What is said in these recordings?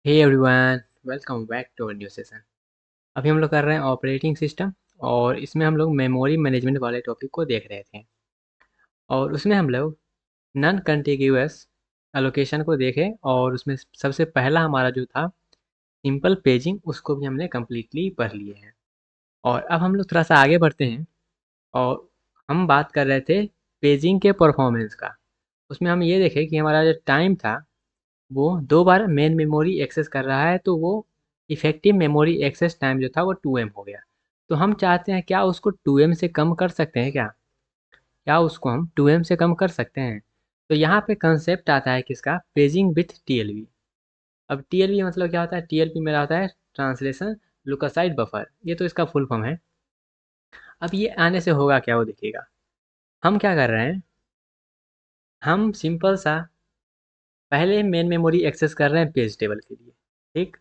Hey everyone, welcome back to our new session. अभी हम लोग कर रहे हैं ऑपरेटिंग सिस्टम और इसमें हम लोग मेमोरी मैनेजमेंट वाले टॉपिक को देख रहे थे और उसमें हम लोग नॉन कंटिग्यूअस एलोकेशन को देखे और उसमें सबसे पहला हमारा जो था सिंपल पेजिंग, उसको भी हमने कम्प्लीटली पढ़ लिए हैं। और अब हम लोग थोड़ा सा आगे बढ़ते हैं और हम बात कर रहे थे पेजिंग के परफॉर्मेंस का। उसमें हम ये देखें कि हमारा जो टाइम था वो 2 बार मेन मेमोरी एक्सेस कर रहा है, तो वो इफ़ेक्टिव मेमोरी एक्सेस टाइम जो था वो 2M हो गया। तो हम चाहते हैं क्या उसको 2M से कम कर सकते हैं क्या? क्या उसको हम 2M से कम कर सकते हैं? तो यहाँ पे कंसेप्ट आता है किसका? Paging with TLB। अब TLB मतलब क्या होता है? TLB मेरा होता है ट्रांसलेशन लुकोसाइड बफर, ये तो इसका फुल फॉर्म है। अब ये आने से होगा क्या वो देखिएगा। हम क्या कर रहे हैं, हम सिंपल सा पहले मेन मेमोरी एक्सेस कर रहे हैं पेज टेबल के लिए, ठीक।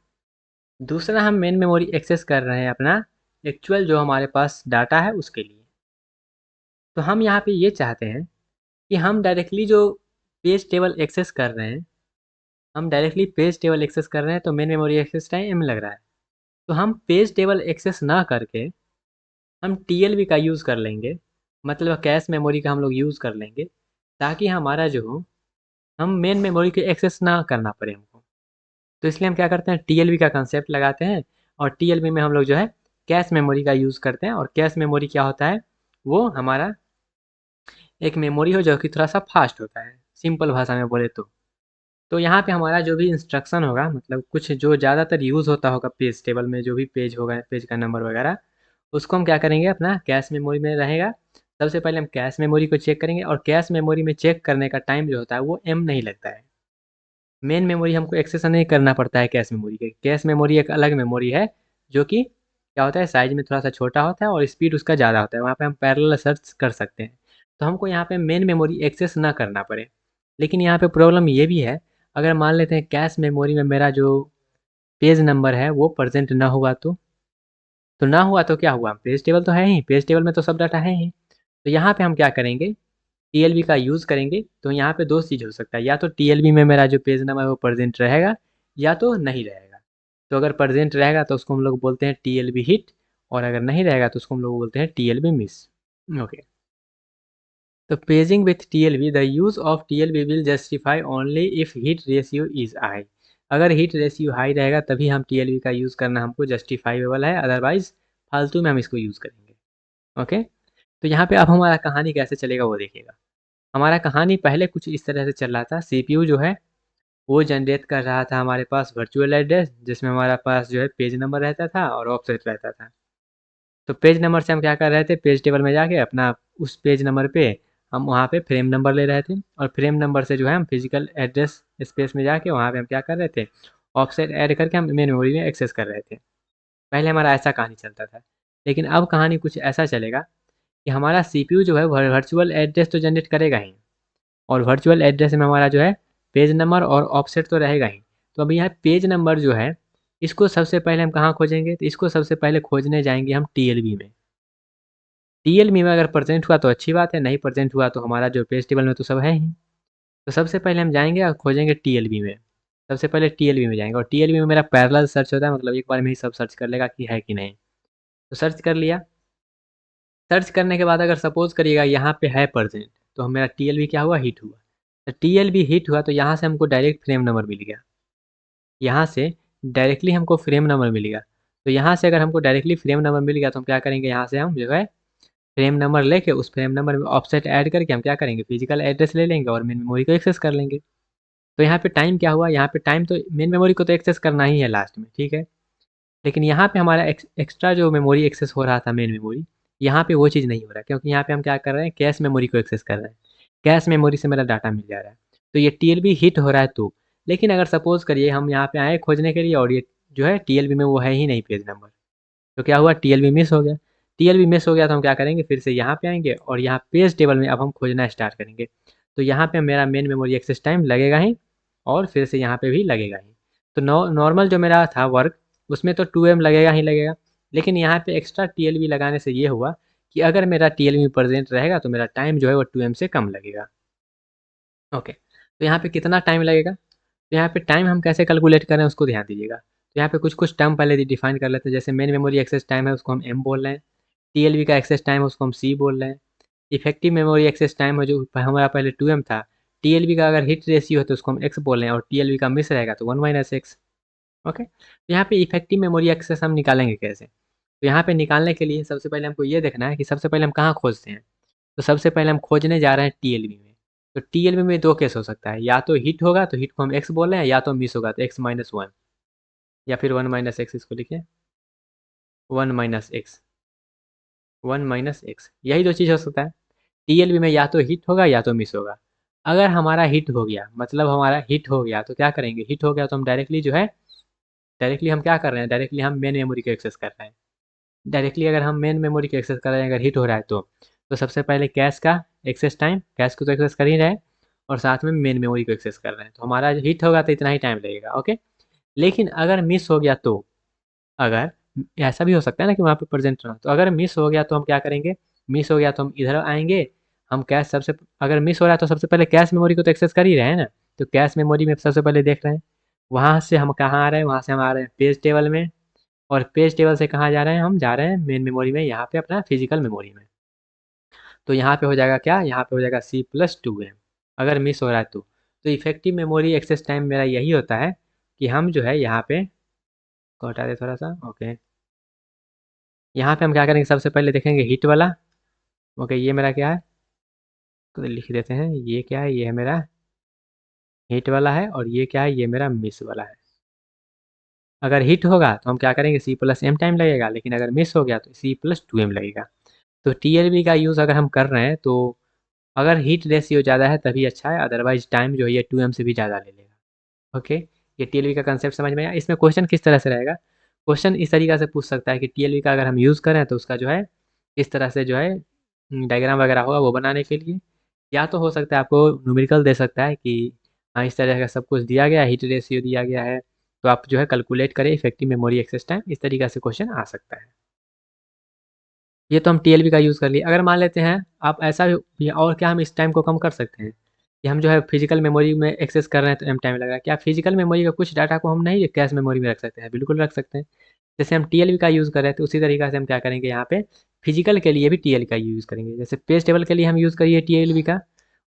दूसरा हम मेन मेमोरी एक्सेस कर रहे हैं अपना एक्चुअल जो हमारे पास डाटा है उसके लिए। तो हम यहाँ पे ये चाहते हैं कि हम डायरेक्टली जो पेज टेबल एक्सेस कर रहे हैं, हम डायरेक्टली पेज टेबल एक्सेस कर रहे हैं तो मेन मेमोरी एक्सेस टाइम लग रहा है। तो हम पेज टेबल एक्सेस ना करके हम TLB का यूज़ कर लेंगे, मतलब कैश मेमोरी का हम लोग यूज़ कर लेंगे, ताकि हमारा जो हो हम मेन मेमोरी के एक्सेस ना करना पड़े हमको। तो इसलिए हम क्या करते हैं, TLB का कंसेप्ट लगाते हैं और TLB में हम लोग जो है कैश मेमोरी का यूज़ करते हैं। और कैश मेमोरी क्या होता है, वो हमारा एक मेमोरी हो जो कि थोड़ा सा फास्ट होता है, सिंपल भाषा में बोले तो यहाँ पे हमारा जो भी इंस्ट्रक्शन होगा, मतलब कुछ जो ज़्यादातर यूज़ होता होगा पेज टेबल में, जो भी पेज होगा, पेज का नंबर वगैरह, उसको हम क्या करेंगे अपना कैश मेमोरी में रहेगा। सबसे पहले हम कैश मेमोरी को चेक करेंगे और कैश मेमोरी में चेक करने का टाइम जो होता है वो M नहीं लगता है। मेन मेमोरी हमको एक्सेस नहीं करना पड़ता है कैश मेमोरी के। कैश मेमोरी एक अलग मेमोरी है जो कि क्या होता है, साइज में थोड़ा सा छोटा होता है और स्पीड उसका ज़्यादा होता है, वहाँ पे हम पैरेलल सर्च कर सकते हैं। तो हमको यहाँ पे मेन मेमोरी एक्सेस ना करना पड़े। लेकिन यहाँ पे प्रॉब्लम ये भी है, अगर मान लेते हैं कैश मेमोरी में मेरा जो पेज नंबर है वो प्रेजेंट ना हुआ तो ना हुआ तो क्या हुआ, पेज टेबल तो है ही, पेज टेबल में तो सब डाटा है ही। तो यहाँ पे हम क्या करेंगे, TLB का यूज़ करेंगे। तो यहाँ पे दो चीज़ हो सकता है, या तो TLB में मेरा जो पेज नंबर है वो प्रेजेंट रहेगा या तो नहीं रहेगा। तो अगर प्रेजेंट रहेगा तो उसको हम लोग बोलते हैं TLB हिट, और अगर नहीं रहेगा तो उसको हम लोग बोलते हैं TLB मिस। ओके। तो paging with TLB, the use of TLB will justify only if hit ratio is high. अगर हिट रेशियो हाई रहेगा तभी हम TLB का यूज़ करना हमको जस्टिफाइबल है, अदरवाइज फालतू में हम इसको यूज़ करेंगे। ओके। तो यहाँ पे अब हमारा कहानी कैसे चलेगा वो देखिएगा। हमारा कहानी पहले कुछ इस तरह से चल रहा था। CPU जो है वो जनरेट कर रहा था हमारे पास वर्चुअल एड्रेस, जिसमें हमारा पास जो है पेज नंबर रहता था और ऑफसेट रहता था। तो पेज नंबर से हम क्या कर रहे थे, पेज टेबल में जाके अपना उस पेज नंबर पे हम वहाँ पे फ्रेम नंबर ले रहे थे, और फ्रेम नंबर से जो है हम फिजिकल एड्रेस स्पेस में जाके वहाँ पे हम क्या कर रहे थे, ऑफसेट ऐड करके हम मेन मेमोरी में एक्सेस कर रहे थे। पहले हमारा ऐसा कहानी चलता था। लेकिन अब कहानी कुछ ऐसा चलेगा कि हमारा CPU जो है वर्चुअल एड्रेस तो जनरेट करेगा ही, और वर्चुअल एड्रेस में हमारा जो है पेज नंबर और ऑफसेट तो रहेगा ही। तो अभी यहाँ पेज नंबर जो है, इसको सबसे पहले हम कहाँ खोजेंगे, तो इसको सबसे पहले खोजने जाएंगे हम TLB में। TLB में अगर प्रेजेंट हुआ तो अच्छी बात है, नहीं प्रेजेंट हुआ तो हमारा जो पेज टेबल में तो सब है ही। तो सबसे पहले हम जाएंगे और खोजेंगे TLB में। सबसे पहले TLB में जाएंगे और TLB में मेरा पैरेलल सर्च होता है, मतलब एक बार में ही सब सर्च कर लेगा कि है कि नहीं। तो सर्च कर लिया। सर्च करने के बाद अगर सपोज करिएगा यहाँ पे है प्रेजेंट, तो मेरा TLB क्या हुआ, हिट हुआ। तो TLB हिट हुआ तो यहाँ से हमको डायरेक्ट फ्रेम नंबर मिल गया। यहाँ से डायरेक्टली हमको फ्रेम नंबर मिल गया। तो यहाँ से अगर हमको डायरेक्टली फ्रेम नंबर मिल गया तो हम क्या करेंगे, यहाँ से हम जो है फ्रेम नंबर लेके उस फ्रेम नंबर में ऑफसेट ऐड करके हम क्या करेंगे, फिजिकल एड्रेस ले लेंगे और मेन मेमोरी को एक्सेस कर लेंगे। तो यहाँ पे टाइम क्या हुआ, यहाँ पे टाइम तो मेन मेमोरी को तो एक्सेस करना ही है लास्ट में, ठीक है। लेकिन यहाँ पे हमारा एक्स्ट्रा जो मेमोरी एक्सेस हो रहा था मेन मेमोरी, यहाँ पे वो चीज़ नहीं हो रहा, क्योंकि यहाँ पे हम क्या कर रहे हैं, कैश मेमोरी को एक्सेस कर रहे हैं। कैश मेमोरी से मेरा डाटा मिल जा रहा है। तो ये TLB हिट हो रहा है तो। लेकिन अगर सपोज करिए हम यहाँ पे आए खोजने के लिए और ये जो है TLB में वो है ही नहीं पेज नंबर, तो क्या हुआ, TLB मिस हो गया। TLB मिस हो गया तो हम क्या करेंगे, फिर से यहाँ पे आएंगे और यहाँ पेज टेबल में अब हम खोजना स्टार्ट करेंगे। तो यहाँ पे मेरा मेन मेमोरी एक्सेस टाइम लगेगा ही, और फिर से यहाँ पे भी लगेगा ही। तो नॉर्मल जो मेरा था वर्क, उसमें तो 2M लगेगा ही लगेगा। लेकिन यहाँ पे एक्स्ट्रा TLB लगाने से ये हुआ कि अगर मेरा TLB प्रेजेंट रहेगा तो मेरा टाइम जो है वो 2M से कम लगेगा। ओके। तो यहाँ पे कितना टाइम लगेगा, तो यहाँ पे टाइम हम कैसे कैलकुलेट करें उसको ध्यान दीजिएगा। तो यहाँ पे कुछ कुछ टर्म पहले डिफाइन कर लेते हैं, जैसे मेन मेमोरी एक्सेस टाइम है उसको हम एम बोल रहे हैं, टीएलबी का एक्सेस टाइम है उसको हम सी बोल रहे हैं, इफेक्टिव मेमोरी एक्सेस टाइम है जो हमारा पहले 2m था, टीएलबी का अगर हिट रेशियो है तो उसको हम एक्स बोल रहे हैं, और टीएलबी का मिस रहेगा तो 1 - x। ओके, तो यहाँ पे इफेक्टिव मेमोरी एक्सेस हम निकालेंगे कैसे? तो यहाँ पे निकालने के लिए सबसे पहले हमको ये देखना है कि सबसे पहले हम कहाँ खोजते हैं। तो सबसे पहले हम खोजने जा रहे हैं टीएलबी में। तो टीएलबी में दो केस हो सकता है, या तो हिट होगा तो हिट को हम एक्स बोल रहे हैं, या तो मिस होगा तो x-1, या फिर 1 - x इसको लिखिए, 1 - x, 1 - x, यही दो चीज़ हो सकता है। टीएलबी में या तो हिट होगा या तो मिस होगा। अगर हमारा हिट हो गया, मतलब हमारा हिट हो गया तो क्या करेंगे, हिट हो गया तो हम डायरेक्टली जो है, डायरेक्टली हम क्या कर रहे हैं, डायरेक्टली हम मेन मेमोरी को एक्सेस कर रहे हैं। डायरेक्टली अगर हम मेन मेमोरी को एक्सेस कर रहे हैं, अगर हिट हो रहा है तो सबसे पहले कैश का एक्सेस टाइम, कैश को तो एक्सेस कर ही रहे हैं, और साथ में मेन मेमोरी को एक्सेस कर रहे हैं, तो हमारा हिट होगा तो इतना ही टाइम लगेगा। ओके, लेकिन अगर मिस हो गया तो, अगर ऐसा भी हो सकता है ना कि वहाँ पे प्रेजेंट होना, तो अगर मिस हो गया तो हम क्या करेंगे, मिस हो गया तो हम इधर आएंगे, हम कैश सबसे, अगर मिस हो रहा है तो सबसे पहले कैश मेमोरी को तो एक्सेस कर ही रहे हैं ना, तो कैश मेमोरी में सबसे पहले देख रहे हैं, वहाँ से हम कहाँ आ रहे हैं, वहाँ से हम आ रहे हैं पेज टेबल में, और पेज टेबल से कहाँ जा रहे हैं, हम जा रहे हैं मेन मेमोरी में, यहाँ पे अपना फिजिकल मेमोरी में। तो यहाँ पे हो जाएगा क्या, यहाँ पे हो जाएगा C+2m, अगर मिस हो रहा है तो इफेक्टिव मेमोरी एक्सेस टाइम मेरा यही होता है कि हम जो है यहाँ पे, को हटा दे थोड़ा सा, ओके, यहाँ पे हम क्या करेंगे, सबसे पहले देखेंगे हिट वाला। ओके, ये मेरा क्या है, तो लिख देते हैं, ये क्या है, ये है मेरा हिट वाला है, और ये क्या है, ये मेरा मिस वाला है। अगर हिट होगा तो हम क्या करेंगे, C+m टाइम लगेगा, लेकिन अगर मिस हो गया तो C+2m लगेगा। तो टीएलबी का यूज़ अगर हम कर रहे हैं तो अगर हीट रेशियो ज़्यादा है तभी अच्छा है, अदरवाइज टाइम जो है ये 2m से भी ज़्यादा ले लेगा। ओके, ये टीएलबी का कंसेप्ट समझ में आया। इसमें क्वेश्चन किस तरह से रहेगा, क्वेश्चन इस तरीके से पूछ सकता है कि टीएलबी का अगर हम यूज़ करें तो उसका जो है इस तरह से जो है डायग्राम वगैरह होगा वो बनाने के लिए, या तो हो सकता है आपको न्यूमेरिकल दे सकता है कि हाँ इस तरह का सब कुछ दिया गया है, हीट रेशियो दिया गया है, तो आप जो है कैलकुलेट करें इफेक्टिव मेमोरी एक्सेस टाइम, इस तरीके से क्वेश्चन आ सकता है। ये तो हम टीएलबी का यूज़ कर लिए। अगर मान लेते हैं आप ऐसा भी, और क्या हम इस टाइम को कम कर सकते हैं कि हम जो है फिजिकल मेमोरी में एक्सेस कर रहे हैं तो एम टाइम लग रहा है, क्या फिजिकल मेमोरी का कुछ डाटा को हम नहीं कैश मेमोरी में रख सकते हैं, बिल्कुल रख सकते हैं। जैसे हम टीएलबी का यूज़ कर रहे हैं तो उसी तरीके से हम क्या करेंगे, यहाँ पे फिजिकल के लिए भी टीएल का यूज़ करेंगे, जैसे पेज टेबल के लिए हम यूज़ करिए टीएलबी का,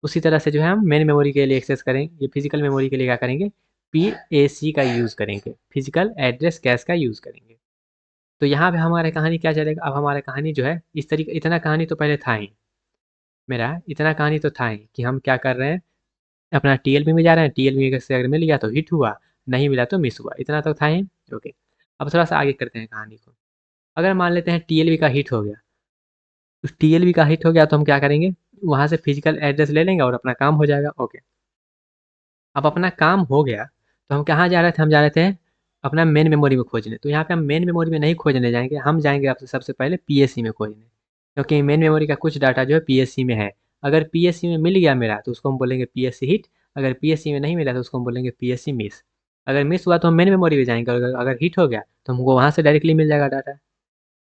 उसी तरह से जो है हम मेन मेमोरी के लिए एक्सेस करेंगे, ये फिजिकल मेमोरी के लिए क्या करेंगे, पीएसी का यूज़ करेंगे, फिजिकल एड्रेस कैश का यूज़ करेंगे। तो यहाँ पे हमारे कहानी क्या चलेगा, अब हमारे कहानी जो है इस तरीके, इतना कहानी तो पहले था ही मेरा, इतना कहानी तो था ही कि हम क्या कर रहे हैं, अपना टीएलबी में जा रहे हैं, टीएलबी से अगर मिल गया तो हिट हुआ, नहीं मिला तो मिस हुआ, इतना तो था ही। ओके, अब थोड़ा सा आगे करते हैं कहानी को। अगर मान लेते हैं टीएलबी का हिट हो गया, तो टीएलबी का हिट हो गया तो हम क्या करेंगे, वहाँ से फिजिकल एड्रेस ले लेंगे और अपना काम हो जाएगा। ओके, अब अपना काम हो गया तो हम कहाँ जा रहे थे, हम जा रहे थे अपना मेन मेमोरी में खोजने, तो यहाँ पे हम मेन मेमोरी में नहीं खोजने जाएंगे, हम जाएंगे आपसे सबसे पहले पीएससी में खोजने, क्योंकि मेन मेमोरी का कुछ डाटा जो है पीएससी में है। अगर पीएससी में मिल गया मेरा तो उसको हम बोलेंगे पीएससी हिट, अगर पीएससी में नहीं मिला तो उसको हम बोलेंगे पीएससी मिस। अगर मिस हुआ तो हम मेन मेमोरी में जाएंगे, और अगर हिट हो गया तो हमको वहाँ से डायरेक्टली मिल जाएगा डाटा।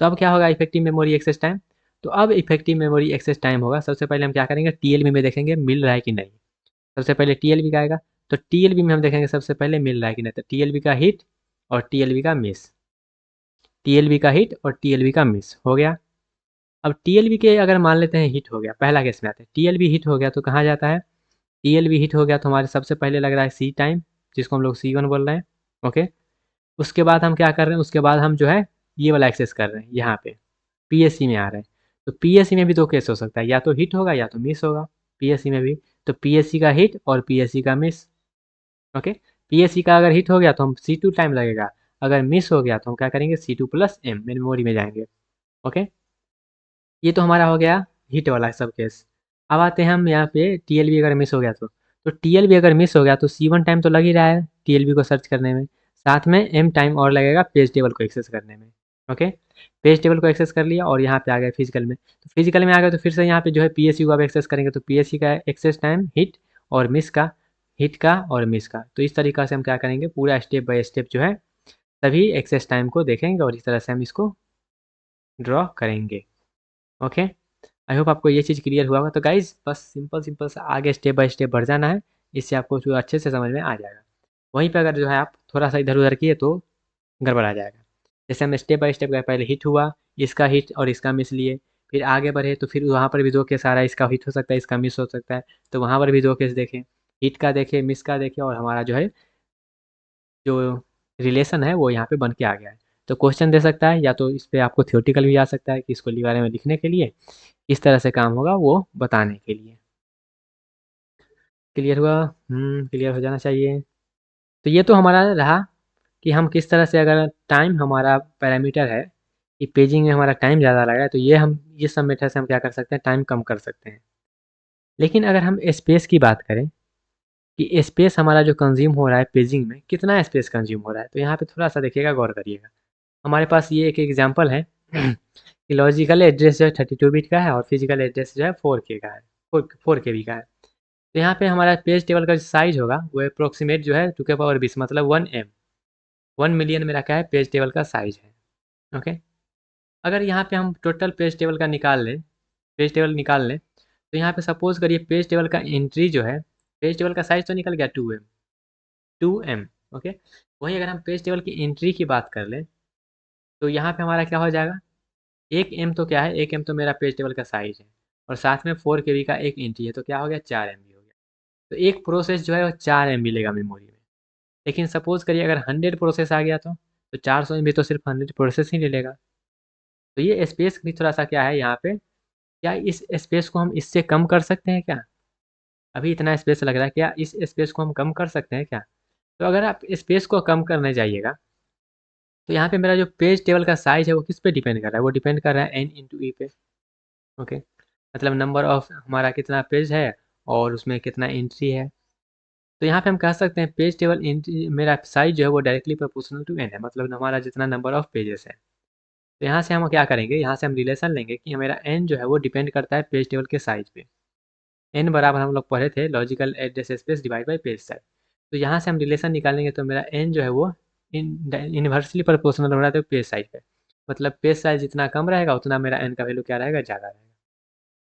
तो अब क्या होगा, इफेक्टिव मेमोरी एक्सेस टाइम। तो अब इफेक्टिव मेमोरी एक्सेस टाइम होगा, सबसे पहले हम क्या करेंगे, टीएलबी में देखेंगे मिल रहा है कि नहीं, सबसे पहले टीएलबी का आएगा, तो टीएलबी में हम देखेंगे सबसे पहले मिल रहा है कि नहीं, तो टीएलबी का हिट और टीएलबी का मिस, टीएलबी का हिट और टीएलबी का मिस हो गया। अब टीएलबी के अगर मान लेते हैं हिट हो गया, पहला केस में आते हैं, टीएलबी हिट हो गया तो कहाँ जाता है, टीएलबी हिट हो गया तो हमारे सबसे पहले लग रहा है सी टाइम, जिसको हम लोग C1 बोल रहे हैं। ओके, उसके बाद हम क्या कर रहे हैं, उसके बाद हम जो है ये वाला एक्सेस कर रहे हैं, यहाँ पे पीएससी में आ रहे हैं। तो पीएससी में भी दो केस हो सकता है, या तो हिट होगा या तो मिस होगा, पीएससी में भी। तो पीएससी का हिट और पीएससी का मिस। ओके, पीएससी का अगर हिट हो गया तो हम C2 टाइम लगेगा, अगर मिस हो गया तो हम क्या करेंगे, C2+m मेमोरी में जाएंगे। ओके, ये तो हमारा हो गया हिट वाला सब केस। अब आते हैं हम यहाँ पे टीएलबी अगर मिस हो गया तो टीएलबी अगर मिस हो गया तो C1 टाइम तो लग ही रहा है टीएलबी को सर्च करने में, साथ में m टाइम और लगेगा पेज टेबल को एक्सेस करने में। ओके, पेज टेबल को एक्सेस कर लिया और यहाँ पे आ गए फिजिकल में, तो फिजिकल में आ गए तो फिर से यहाँ पे जो है पीएससी को अब एक्सेस करेंगे, तो पीएससी का एक्सेस टाइम हिट और मिस का, हिट का और मिस का, तो इस तरीक़ा से हम क्या करेंगे, पूरा स्टेप बाय स्टेप जो है सभी एक्सेस टाइम को देखेंगे और इस तरह से हम इसको ड्रॉ करेंगे। ओके, आई होप आपको ये चीज़ क्लियर हुआ होगा। तो गाइज़ बस सिंपल सिंपल सा आगे स्टेप बाय स्टेप बढ़ जाना है, इससे आपको जो अच्छे से समझ में आ जाएगा। वहीं पे अगर जो है आप थोड़ा सा इधर उधर किए तो गड़बड़ा जाएगा। जैसे हम स्टेप बाय स्टेप गए, पहले हिट हुआ, इसका हिट और इसका मिस लिए, फिर आगे बढ़े तो फिर वहाँ पर भी 2 केस आ रहा है, इसका हिट हो सकता है, इसका मिस हो सकता है, तो वहाँ पर भी 2 केस देखें, हिट का देखें, मिस का देखें, और हमारा जो है जो रिलेशन है वो यहाँ पे बन के आ गया है। तो क्वेश्चन दे सकता है, या तो इस पे आपको थ्योरेटिकल भी आ सकता है कि इसको बारे में लिखने के लिए किस तरह से काम होगा वो बताने के लिए। क्लियर हुआ? क्लियर हो जाना चाहिए। तो ये तो हमारा रहा कि हम किस तरह से, अगर टाइम हमारा पैरामीटर है कि पेजिंग में हमारा टाइम ज़्यादा लग रहा है, तो ये हम ये सब मेथड से हम क्या कर सकते हैं, टाइम कम कर सकते हैं। लेकिन अगर हम स्पेस की बात करें कि स्पेस हमारा जो कंज्यूम हो रहा है पेजिंग में, कितना स्पेस कंज्यूम हो रहा है, तो यहाँ पे थोड़ा सा देखिएगा, गौर करिएगा। हमारे पास ये एक एग्जांपल है कि लॉजिकल एड्रेस जो है 32 बिट का है और फिजिकल एड्रेस जो है 4K का है, 4KB का है। तो यहाँ पे हमारा पेज टेबल का जो साइज होगा वो अप्रोक्सीमेट जो है 2 के पावर 20, मतलब 1M, 1 मिलियन मेरा क्या है, पेज टेबल का साइज है। ओके, अगर यहाँ पे हम टोटल पेज टेबल का निकाल लें, पेज टेबल निकाल लें, तो यहाँ पे सपोज करिए पेज टेबल का एंट्री जो है, पेज टेबल का साइज तो निकल गया 2M। ओके, वहीं अगर हम पेज टेबल की एंट्री की बात कर लें, तो यहाँ पे हमारा क्या हो जाएगा, 1M तो क्या है, 1M तो मेरा पेज टेबल का साइज है, और साथ में 4KB का एक एंट्री है, तो क्या हो गया, 4MB हो गया। तो एक प्रोसेस जो है वो 4MB लेगा मेमोरी में। लेकिन सपोज करिए अगर 100 प्रोसेस आ गया तो 400 MB तो सिर्फ 100 प्रोसेस ही ले लेगा। तो ये स्पेस भी थोड़ा सा क्या है यहाँ पे, क्या इस स्पेस को हम इससे कम कर सकते हैं क्या? अभी इतना स्पेस लग रहा है, क्या इस स्पेस को हम कम कर सकते हैं क्या? तो अगर आप स्पेस को कम करने जाइएगा, तो यहाँ पे मेरा जो पेज टेबल का साइज है वो किस पे डिपेंड कर रहा है, वो डिपेंड कर रहा है N/E पे। ओके, मतलब नंबर ऑफ हमारा कितना पेज है और उसमें कितना एंट्री है। तो यहाँ पे हम कह सकते हैं पेज टेबल एंट्री मेरा साइज जो है वो डायरेक्टली प्रोपोर्शनल टू N है, मतलब हमारा जितना नंबर ऑफ पेजेस है। तो यहाँ से हम क्या करेंगे, यहाँ से हम रिलेशन लेंगे कि मेरा N जो है वो डिपेंड करता है पेज टेबल के साइज पे। N बराबर हम लोग पढ़े थे logical address space divide by page size. तो यहाँ से हम रिलेशन निकालेंगे तो मेरा N जो है वो इन्वर्सली प्रोपोर्शनल हो रहा है तो पेज साइज पे, मतलब पेज साइज जितना कम रहेगा उतना मेरा N का वैल्यू क्या रहेगा, ज़्यादा रहेगा।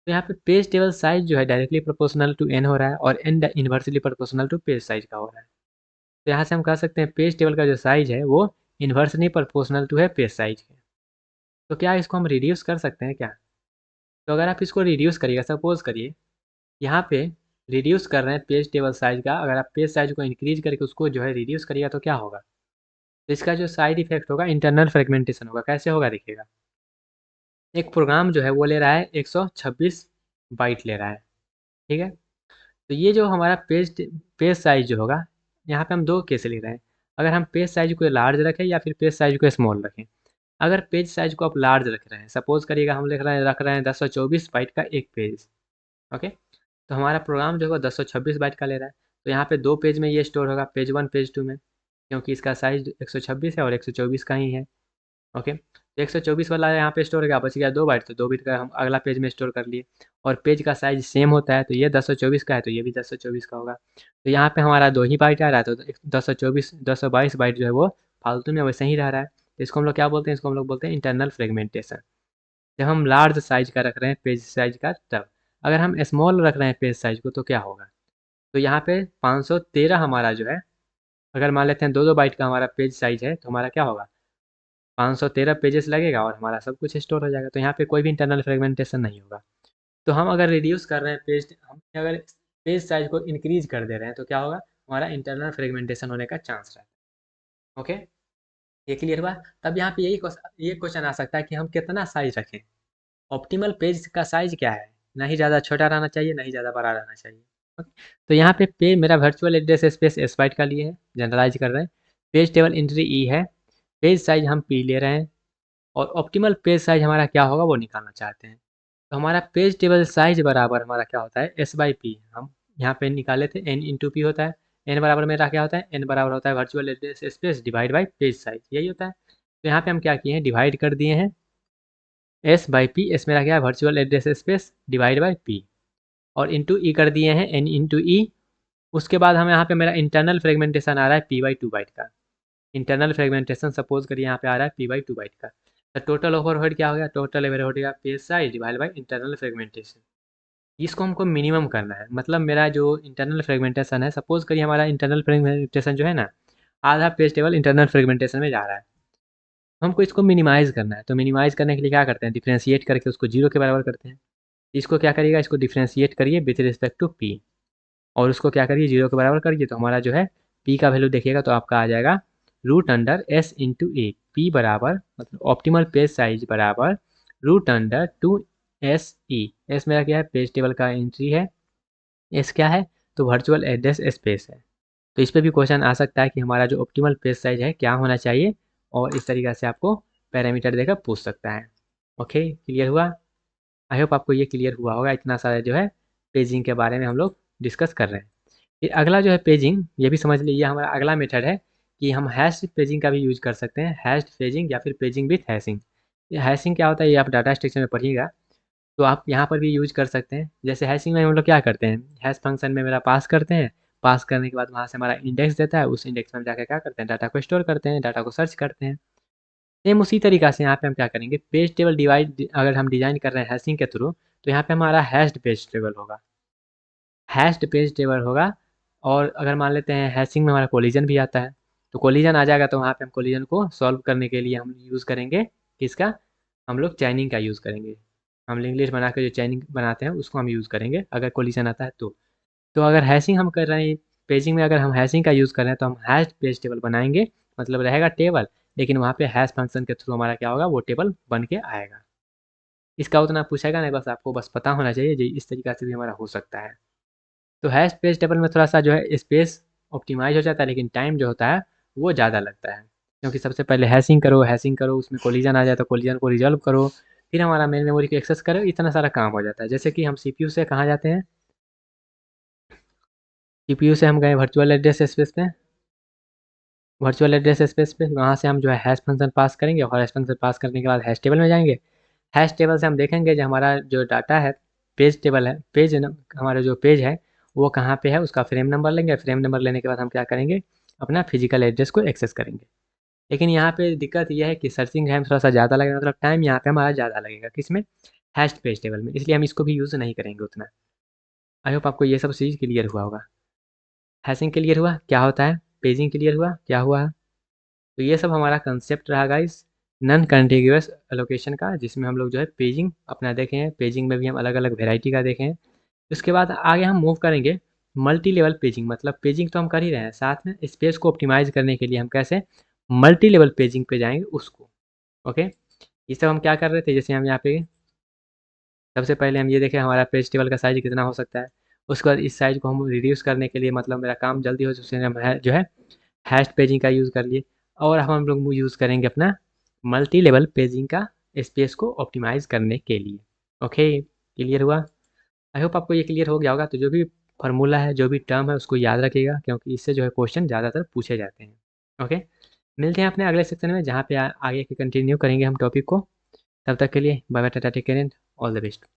तो यहाँ पे पेज टेबल साइज जो है डायरेक्टली प्रोपोर्शनल टू N हो रहा है और N inversely proportional to page size का हो रहा है। तो यहाँ से हम कह सकते हैं पेज टेबल का जो साइज है वो इन्वर्सली प्रोपोर्शनल टू है पेज साइज के। तो क्या इसको हम रिड्यूस कर सकते हैं क्या? तो अगर आप इसको रिड्यूस करिएगा, सपोज करिए यहाँ पे रिड्यूस कर रहे हैं पेज टेबल साइज का, अगर आप पेज साइज को इंक्रीज करके उसको जो है रिड्यूस करिएगा तो क्या होगा, तो इसका जो साइड इफेक्ट होगा इंटरनल फ्रेगमेंटेशन होगा। कैसे होगा देखिएगा, एक प्रोग्राम जो है वो ले रहा है 126 बाइट ले रहा है, ठीक है। तो ये जो हमारा पेज साइज जो होगा, यहाँ पे हम दो केस ले रहे हैं, अगर हम पेज साइज को लार्ज रखें या फिर पेज साइज को स्मॉल रखें। अगर पेज साइज को आप लार्ज रख रहे हैं, सपोज करिएगा हम रख रहे हैं 1024 बाइट का एक पेज। ओके, तो हमारा प्रोग्राम जो होगा 1026 बाइट का ले रहा है, तो यहाँ पे 2 पेज में ये स्टोर होगा, पेज 1 पेज 2 में, क्योंकि इसका साइज 126 है और 124 का ही है। ओके, तो 124 वाला यहाँ पे स्टोर हो गया, बच गया 2 बाइट, तो 2 बिट का हम अगला पेज में स्टोर कर लिए। और पेज का साइज सेम होता है, तो ये 1024 का है तो ये भी 1024 का होगा। तो यहाँ पे हमारा 2 ही बाइट आ रहा है, तो 1022 बाइट जो है वो फालतू में वैसे ही रह रहा है। तो इसको हम लोग क्या बोलते हैं, इसको हम लोग बोलते हैं इंटरनल फ्रेगमेंटेशन। जब हम लार्ज साइज का रख रहे हैं पेज साइज का तब, अगर हम स्मॉल रख रहे हैं पेज साइज को तो क्या होगा, तो यहाँ पे 513 हमारा जो है, अगर मान लेते हैं 2 बाइट का हमारा पेज साइज है तो हमारा क्या होगा, 513 पेजेस लगेगा और हमारा सब कुछ स्टोर हो जाएगा, तो यहाँ पे कोई भी इंटरनल फ्रेगमेंटेशन नहीं होगा। तो हम अगर रिड्यूस कर रहे हैं हम अगर पेज साइज को इंक्रीज कर दे रहे हैं तो क्या होगा, हमारा इंटरनल फ्रेगमेंटेशन होने का चांस रहता है। ओके, ये क्लियर हुआ? तब यहाँ पे ये क्वेश्चन आ सकता है कि हम कितना साइज रखें, ऑप्टिमल पेज का साइज क्या है, ना ही ज़्यादा छोटा रहना चाहिए ना ही ज़्यादा बड़ा रहना चाहिए। ओके? तो यहाँ पे मेरा virtual address space S byte का लिए है, जनरलाइज कर रहे हैं, पेज टेबल एंट्री ई है, पेज साइज हम पी ले रहे हैं, और ऑप्टिमल पेज साइज हमारा क्या होगा वो निकालना चाहते हैं। तो हमारा पेज टेबल साइज बराबर हमारा क्या होता है, एस बाई पी। हम यहाँ पे निकाले थे N/P होता है, N बराबर मेरा क्या होता है, N बराबर होता है virtual address space divide by page size, यही होता है। तो यहाँ पे हम क्या किए हैं, डिवाइड कर दिए हैं एस बाई पी, एस मेरा क्या है virtual address space divide by P, और इंटू ई कर दिए हैं N/E। उसके बाद हम यहाँ पे मेरा इंटरनल फ्रेगमेंटेशन आ रहा है P/2 बाइट का, इंटरनल फ्रेगमेंटेशन सपोज करिए यहाँ पे आ रहा है P/2 बाइट का। तो टोटल ओवरहेड क्या हो गया, टोटल ओवरहेड हो गया page size divide by internal fragmentation. इसको हमको मिनिमम करना है। मतलब मेरा जो इंटरनल फ्रेगमेंटेशन है, सपोज़ करिए हमारा इंटरनल फ्रेगमेंटेशन जो है ना, आधा पेज टेबल इंटरनल फ्रेगमेंटेशन में जा रहा है। हमको इसको मिनिमाइज़ करना है, तो मिनिमाइज़ करने के लिए क्या करते हैं, डिफरेंशिएट करके उसको 0 के बराबर करते हैं। इसको क्या करिएगा, इसको डिफरेंशिएट करिए विथ रिस्पेक्ट टू p, और उसको क्या करिए 0 के बराबर करिए, तो हमारा जो है p का वैल्यू देखिएगा तो आपका आ जाएगा रूट अंडर s इंटू ए। p बराबर मतलब ऑप्टिमल पेज साइज बराबर रूट अंडर 2 s मेरा क्या है, पेज टेबल का एंट्री है। s क्या है, तो वर्चुअल एड्रेस स्पेस है। तो इस पे भी क्वेश्चन आ सकता है कि हमारा जो ऑप्टिमल पेज साइज है क्या होना चाहिए, और इस तरीक़े से आपको पैरामीटर देकर पूछ सकता है। ओके, क्लियर हुआ? आई होप आपको ये क्लियर हुआ होगा। इतना सारा जो है पेजिंग के बारे में हम लोग डिस्कस कर रहे हैं। फिर अगला जो है पेजिंग, ये भी समझ लीजिए हमारा अगला मेथड है कि हम हैश पेजिंग का भी यूज कर सकते हैं, हैश्ड पेजिंग या फिर पेजिंग विथ हैशिंग। ये हैशिंग क्या होता है, ये आप डाटा स्ट्रक्चर में पढ़िएगा, तो आप यहाँ पर भी यूज कर सकते हैं। जैसे हैशिंग में हम लोग क्या करते हैं, हैश फंक्शन में मेरा पास करते हैं, पास करने के बाद वहाँ से हमारा इंडेक्स देता है, उस इंडेक्स में हम जाकर क्या करते हैं, डाटा को स्टोर करते हैं, डाटा को सर्च करते हैं। सेम उसी तरीक़ा से यहाँ पे हम क्या करेंगे, पेज टेबल डिवाइड अगर हम डिज़ाइन कर रहे हैं हैशिंग के थ्रू, तो यहाँ पे हमारा हैश्ड पेज टेबल होगा, हैश्ड पेज टेबल होगा। और अगर मान लेते हैं हैशिंग में हमारा कोलिजन भी आता है, तो कोलिजन आ जाएगा, तो वहाँ पे हम कोलिजन को सॉल्व करने के लिए हम यूज़ करेंगे किसका, हम लोग चैनिंग का यूज़ करेंगे। हम लिंक लिस्ट बना के जो चैनिंग बनाते हैं उसको हम यूज़ करेंगे अगर कोलिजन आता है तो अगर हैशिंग हम कर रहे हैं, पेजिंग में अगर हम हैशिंग का यूज़ कर रहे हैं, तो हम हैश पेज टेबल बनाएंगे, मतलब रहेगा टेबल, लेकिन वहाँ पे हैश फंक्शन के थ्रू हमारा क्या होगा, वो टेबल बन के आएगा। इसका उतना पूछेगा नहीं, बस आपको बस पता होना चाहिए, जी इस तरीक़ा से भी हमारा हो सकता है। तो हैश पेज टेबल में थोड़ा-सा जो है स्पेस ऑप्टिमाइज़ हो जाता है, लेकिन टाइम जो होता है वो ज़्यादा लगता है। क्योंकि सबसे पहले हैशिंग करो, उसमें कोलिजन आ जाए तो कोलिजन को रिज़ॉल्व करो, फिर हमारा मेन मेमोरी को एक्सेस करो, इतना सारा काम हो जाता है। जैसे कि हम सीपीयू से कहाँ जाते हैं, सीपीयू से हम गए वर्चुअल एड्रेस स्पेस पे, वर्चुअल एड्रेस स्पेस पे वहाँ से हम जो है हैश फंक्शन पास करेंगे, और हैश फंक्शन पास करने के बाद हैश टेबल में जाएँगे। हैश टेबल से हम देखेंगे जो हमारा जो डाटा है, पेज टेबल है, पेज न हमारा जो पेज है वो कहाँ पे है, उसका फ्रेम नंबर लेंगे। फ्रेम नंबर लेने के बाद हम क्या करेंगे, अपना फिजिकल एड्रेस को एक्सेस करेंगे। लेकिन यहाँ पे दिक्कत ये है कि सर्चिंग टाइम थोड़ा-सा ज़्यादा लगेगा, मतलब टाइम यहाँ पे हमारा ज़्यादा लगेगा, किसमें, हैश्ड पेज टेबल में, इसलिए हम इसको भी यूज़ नहीं करेंगे उतना। आई होप आपको ये सब चीज़ क्लियर हुआ होगा। हैशिंग क्लियर हुआ क्या होता है, पेजिंग क्लियर हुआ क्या हुआ है? तो ये सब हमारा कंसेप्ट रहा गाइस नॉन कंटीग्यूअस एलोकेशन का, जिसमें हम लोग जो है पेजिंग अपना देखे हैं, पेजिंग में भी हम अलग अलग वेराइटी का देखे हैं। उसके बाद आगे हम मूव करेंगे मल्टी लेवल पेजिंग, मतलब पेजिंग तो हम कर ही रहे हैं, साथ में स्पेस को ऑप्टिमाइज करने के लिए हम कैसे मल्टी लेवल पेजिंग पे जाएंगे उसको। ओके, ये सब हम क्या कर रहे थे, जैसे हम यहाँ पे सबसे पहले हम ये देखें हमारा पेज टेबल का साइज कितना हो सकता है। उसके बाद इस साइज को हम रिड्यूस करने के लिए, मतलब मेरा काम जल्दी हो उससे हम जो है हैश पेजिंग का यूज़ कर लिए। और अब हम लोग यूज़ करेंगे अपना मल्टी लेवल पेजिंग का स्पेस को ऑप्टिमाइज़ करने के लिए। ओके, क्लियर हुआ? आई होप आपको ये क्लियर हो गया होगा। तो जो भी फार्मूला है, जो भी टर्म है उसको याद रखिएगा, क्योंकि इससे जो है क्वेश्चन ज़्यादातर पूछे जाते हैं। ओके, मिलते हैं अपने अगले सेक्शन में, जहाँ पे आगे के कंटिन्यू करेंगे हम टॉपिक को। तब तक के लिए bye bye, ta-ta, take care and all the best.